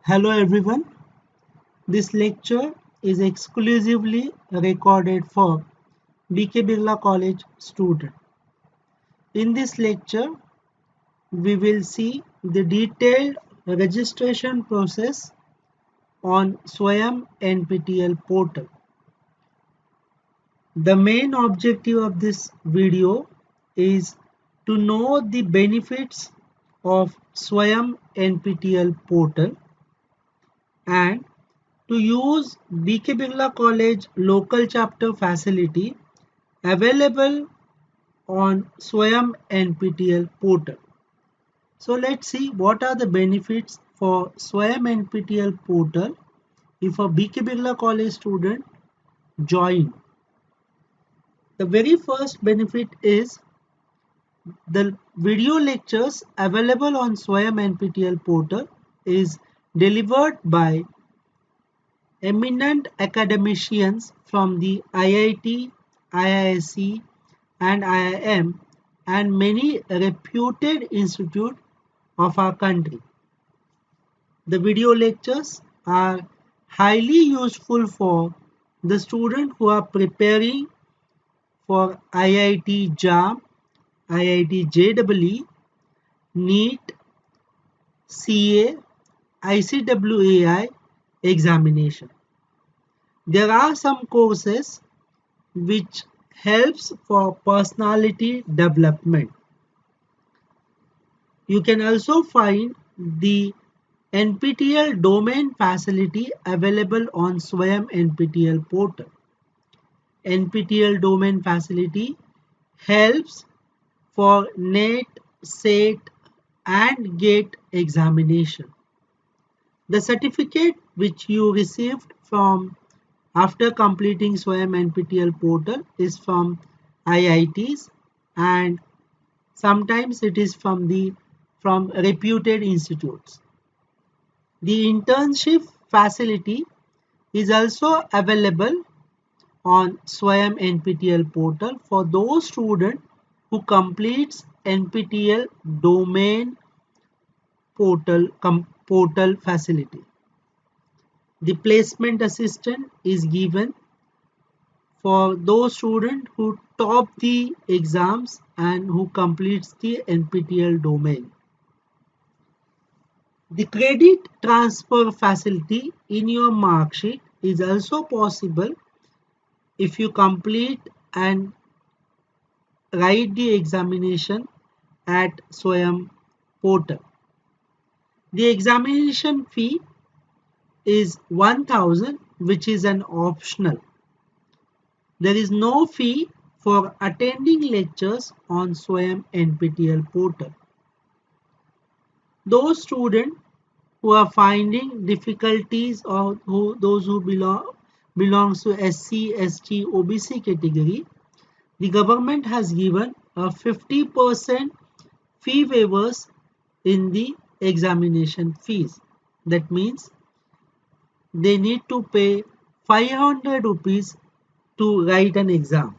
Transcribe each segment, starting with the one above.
Hello everyone. This lecture is exclusively recorded for BK Birla College student. In this lecture, we will see the detailed registration process on Swayam NPTEL portal. The main objective of this video is to know the benefits of Swayam NPTEL portal and to use BK Birla College local chapter facility available on Swayam NPTEL portal. So let's see what are the benefits for Swayam NPTEL portal if a BK Birla College student join. The very first benefit is the video lectures available on Swayam NPTEL portal is delivered by eminent academicians from the IIT, IISc and IIM and many reputed institutes of our country. The video lectures are highly useful for the students who are preparing for IIT JAM, IIT JEE, NEET, CA, ICWAI examination. There are some courses which helps for personality development. You can also find the NPTEL domain facility available on Swayam NPTEL portal. NPTEL domain facility helps for NET, SET and GATE examination. The certificate which you received from after completing Swayam NPTEL portal is from IITs and sometimes it is from reputed institutes. The internship facility is also available on Swayam NPTEL portal for those students who completes NPTEL domain portal facility. The placement assistance is given for those students who top the exams and who completes the NPTEL domain. The credit transfer facility in your mark sheet is also possible if you complete and write the examination at Swayam portal. The examination fee is 1000 which is an optional. There is no fee for attending lectures on Swayam NPTEL portal. Those students who are finding difficulties or those who belongs to SC, ST, OBC category, the government has given a 50% fee waivers in the examination fees. That means they need to pay 500 rupees to write an exam.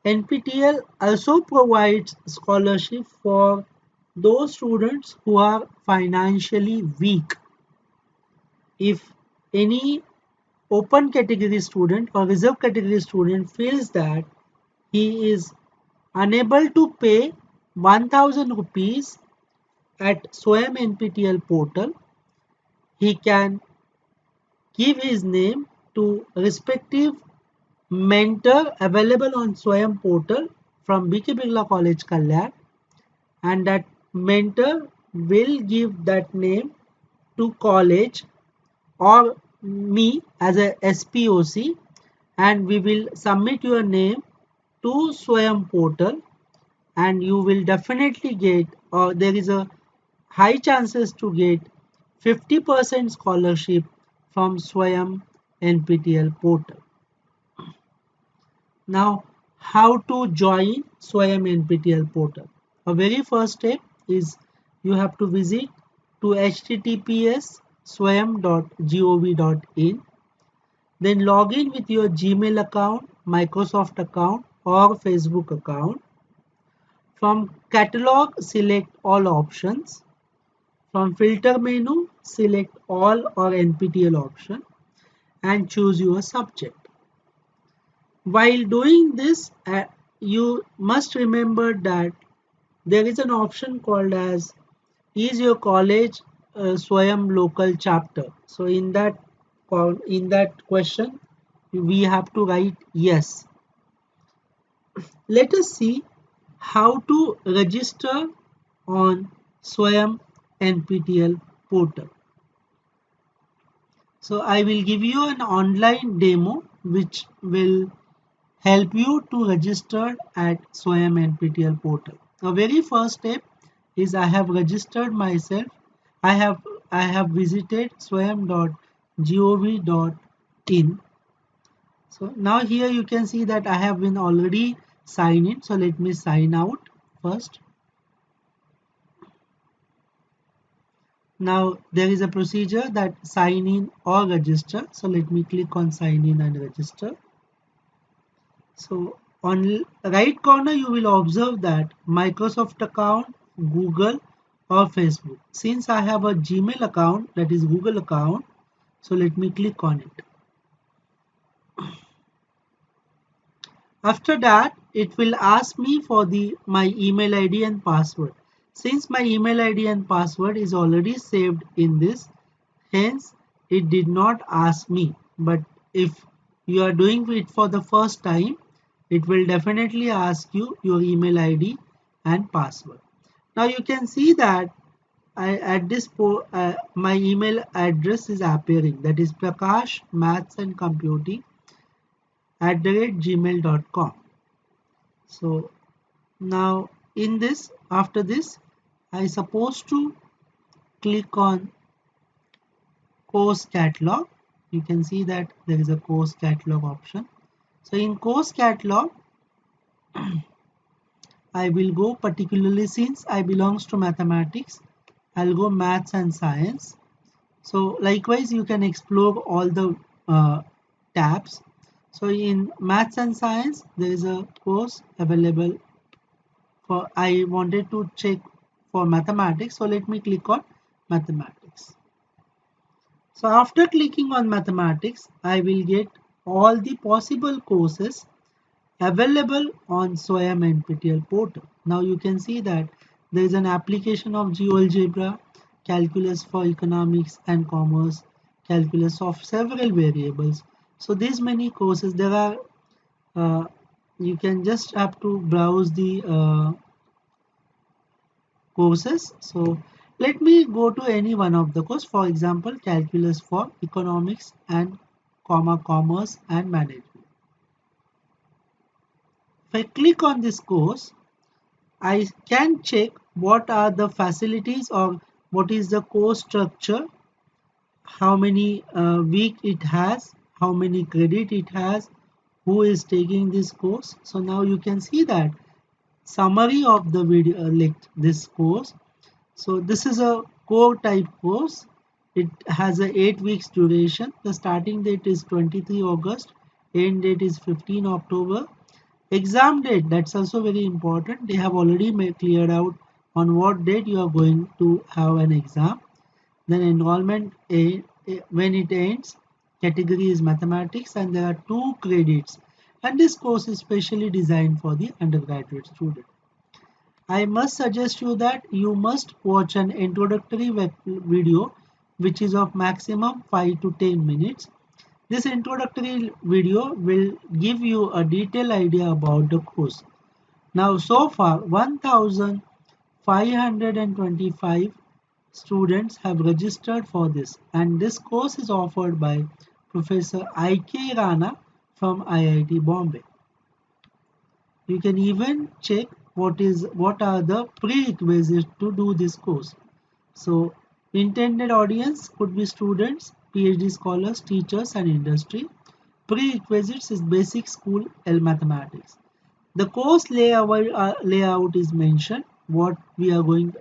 NPTEL also provides scholarship for those students who are financially weak. If any open category student or reserve category student feels that he is unable to pay 1000 rupees at Swayam NPTEL portal, he can give his name to respective mentor available on Swayam portal from BK Birla College Kalyan, and that mentor will give that name to college or me as a SPOC, and we will submit your name to Swayam portal and you will definitely get, or there is a high chances to get 50% scholarship from Swayam NPTEL portal. Now, how to join Swayam NPTEL portal? A very first step is you have to visit to https://swayam.gov.in. Then log in with your Gmail account, Microsoft account or Facebook account. From catalog, select all options. From filter menu, select all or NPTEL option and choose your subject. While doing this, you must remember that there is an option called as is your college Swayam local chapter. So in that question we have to write yes. Let us see how to register on Swayam NPTEL portal. So I will give you an online demo which will help you to register at Swayam NPTEL portal. The very first step is I have registered myself. I have visited swayam.gov.in. So now here you can see that I have been already signed in. So let me sign out first. Now there is a procedure that sign in or register. So let me click on sign in and register. So on right corner you will observe that Microsoft account, Google or Facebook. Since I have a Gmail account, that is Google account, so let me click on it. After that it will ask me for my email ID and password. Since my email ID and password is already saved in this, hence it did not ask me. But if you are doing it for the first time, it will definitely ask you your email ID and password. Now you can see that my email address is appearing, that is prakashmathsandcomputing@gmail.com. So now in this, after this, I supposed to click on course catalog. You can see that there is a course catalog option. So in course catalog, I will go, particularly since I belongs to mathematics, I'll go maths and science. So likewise you can explore all the tabs. So in maths and science there is a course available for, I wanted to check for mathematics, so let me click on mathematics. So after clicking on mathematics, I will get all the possible courses available on Swayam NPTEL portal. Now you can see that there is an application of GeoAlgebra, calculus for economics and commerce, calculus of several variables. So these many courses there are. You can just have to browse the courses. So let me go to any one of the course. For example, calculus for economics and commerce and management. If I click on this course, I can check what are the facilities or what is the course structure, how many week it has, how many credit it has, who is taking this course. So now you can see that summary of the video, like this course. So this is a core type course. It has a 8 weeks duration. The starting date is 23 August, end date is 15 October. Exam date, that's also very important. They have already cleared out on what date you are going to have an exam. Then enrollment, when it ends, category is mathematics, and there are 2 credits. And this course is specially designed for the undergraduate student. I must suggest you that you must watch an introductory video which is of maximum 5 to 10 minutes. This introductory video will give you a detailed idea about the course. Now so far 1525 students have registered for this, and this course is offered by Professor I.K. Rana from IIT Bombay. You can even check what are the prerequisites to do this course. So intended audience could be students, PhD scholars, teachers and industry. Prerequisites is basic school L mathematics. The course layout is mentioned. What they are going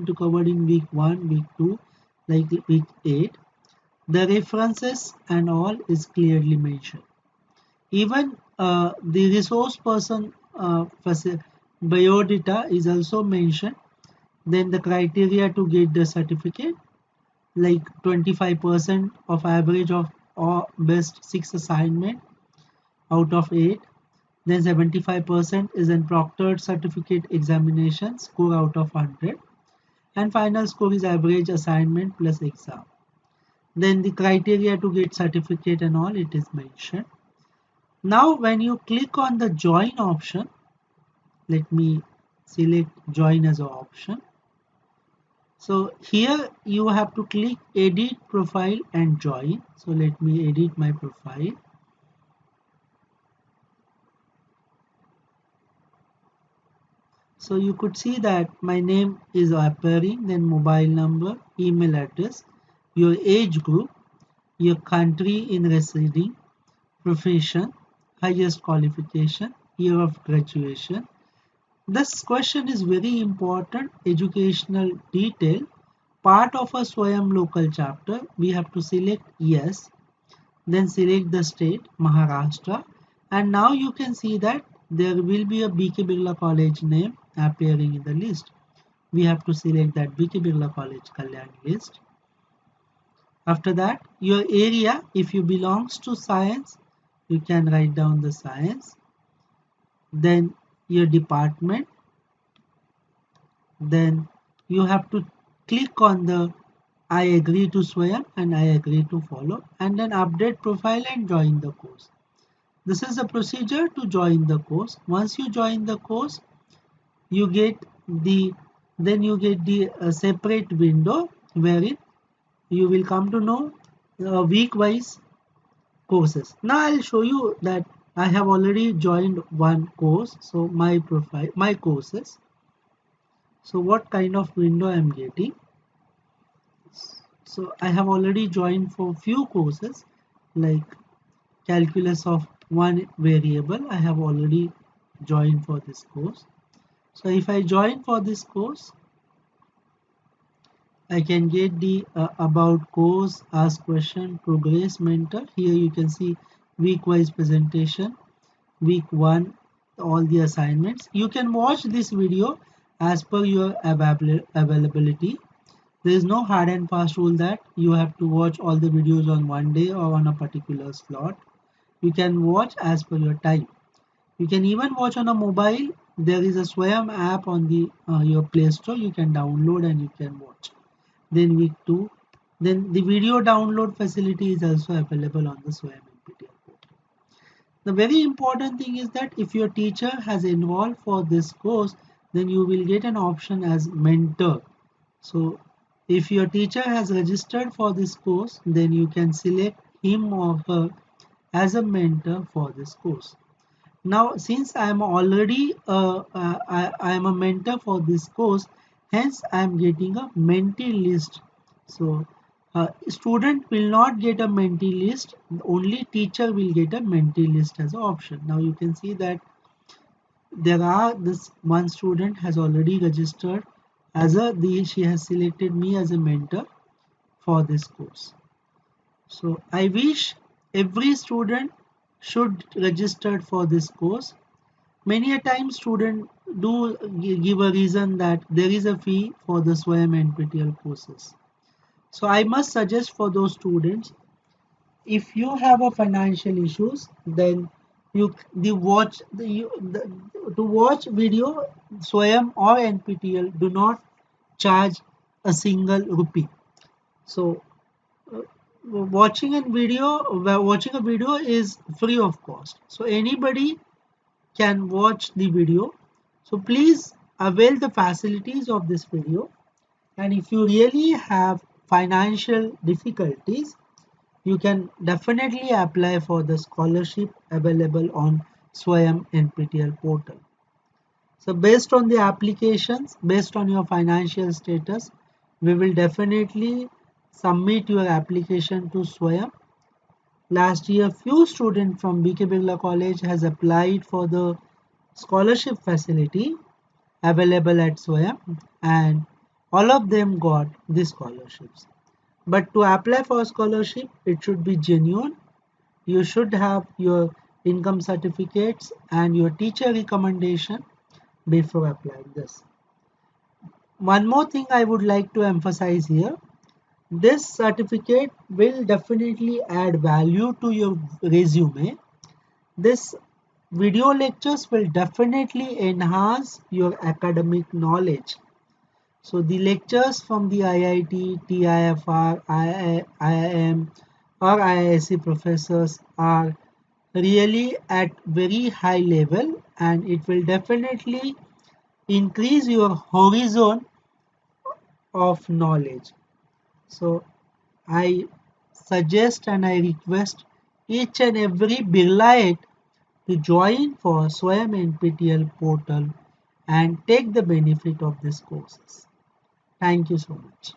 to cover in week 1, week 2, like week 8. The references and all is clearly mentioned. Even the resource person biodata is also mentioned. Then the criteria to get the certificate, like 25% of average of or best 6 assignment out of 8. Then 75% is in proctored certificate examination score out of 100. And final score is average assignment plus exam. Then the criteria to get certificate and all, it is mentioned. Now when you click on the join option, let me select join as an option. So here you have to click edit profile and join. So let me edit my profile. So you could see that my name is appearing, then mobile number, email address, your age group, your country in residing, profession, highest qualification, year of graduation. This question is very important, educational detail, part of a Swayam local chapter. We have to select yes, then select the state, Maharashtra, and now you can see that there will be a BK Birla College name appearing in the list. We have to select that BK Birla College Kalyan list. After that, your area, if you belongs to science, you can write down the science. Then your department. Then you have to click on the I agree to Swayam and I agree to follow, and then update profile and join the course. This is the procedure to join the course. Once you join the course, you get the separate window wherein you will come to know week wise courses. Now I'll show you that I have already joined one course. So my profile, my courses. So what kind of window I'm getting? So I have already joined for few courses like calculus of one variable. I have already joined for this course. So if I join for this course, I can get the about course, ask question, progress, mentor. Here you can see week wise presentation, week 1, all the assignments. You can watch this video as per your availability. There is no hard and fast rule that you have to watch all the videos on one day or on a particular slot. You can watch as per your time. You can even watch on a mobile. There is a Swayam app on the your Play Store. You can download and you can watch. Then week 2. Then the video download facility is also available on the Swayam NPTEL portal. The very important thing is that if your teacher has enrolled for this course, then you will get an option as mentor. So if your teacher has registered for this course, then you can select him or her as a mentor for this course. Now, since I am already I am a mentor for this course, hence I am getting a mentee list. So, student will not get a mentee list. Only teacher will get a mentee list as an option. Now you can see that this one student has already registered as she has selected me as a mentor for this course. So I wish every student should register for this course. Many a time student do give a reason that there is a fee for the Swayam NPTEL courses. So I must suggest for those students, if you have a financial issues, then to watch video Swayam or NPTEL do not charge a single rupee. So watching a video is free of cost. So anybody can watch the video. So please avail the facilities of this video. And if you really have financial difficulties, you can definitely apply for the scholarship available on Swayam NPTEL portal. So based on the applications, based on your financial status, we will definitely submit your application to Swayam. Last year, few students from BK Birla College has applied for the scholarship facility available at Swayam, and all of them got the scholarships. But to apply for a scholarship, it should be genuine. You should have your income certificates and your teacher recommendation before applying this. one more thing I would like to emphasize here. This certificate will definitely add value to your resume. This video lectures will definitely enhance your academic knowledge. So the lectures from the IIT, TIFR, IIM or IISc professors are really at very high level, and it will definitely increase your horizon of knowledge. So I suggest and I request each and every Birlaite to join for Swayam NPTEL portal and take the benefit of these courses. Thank you so much.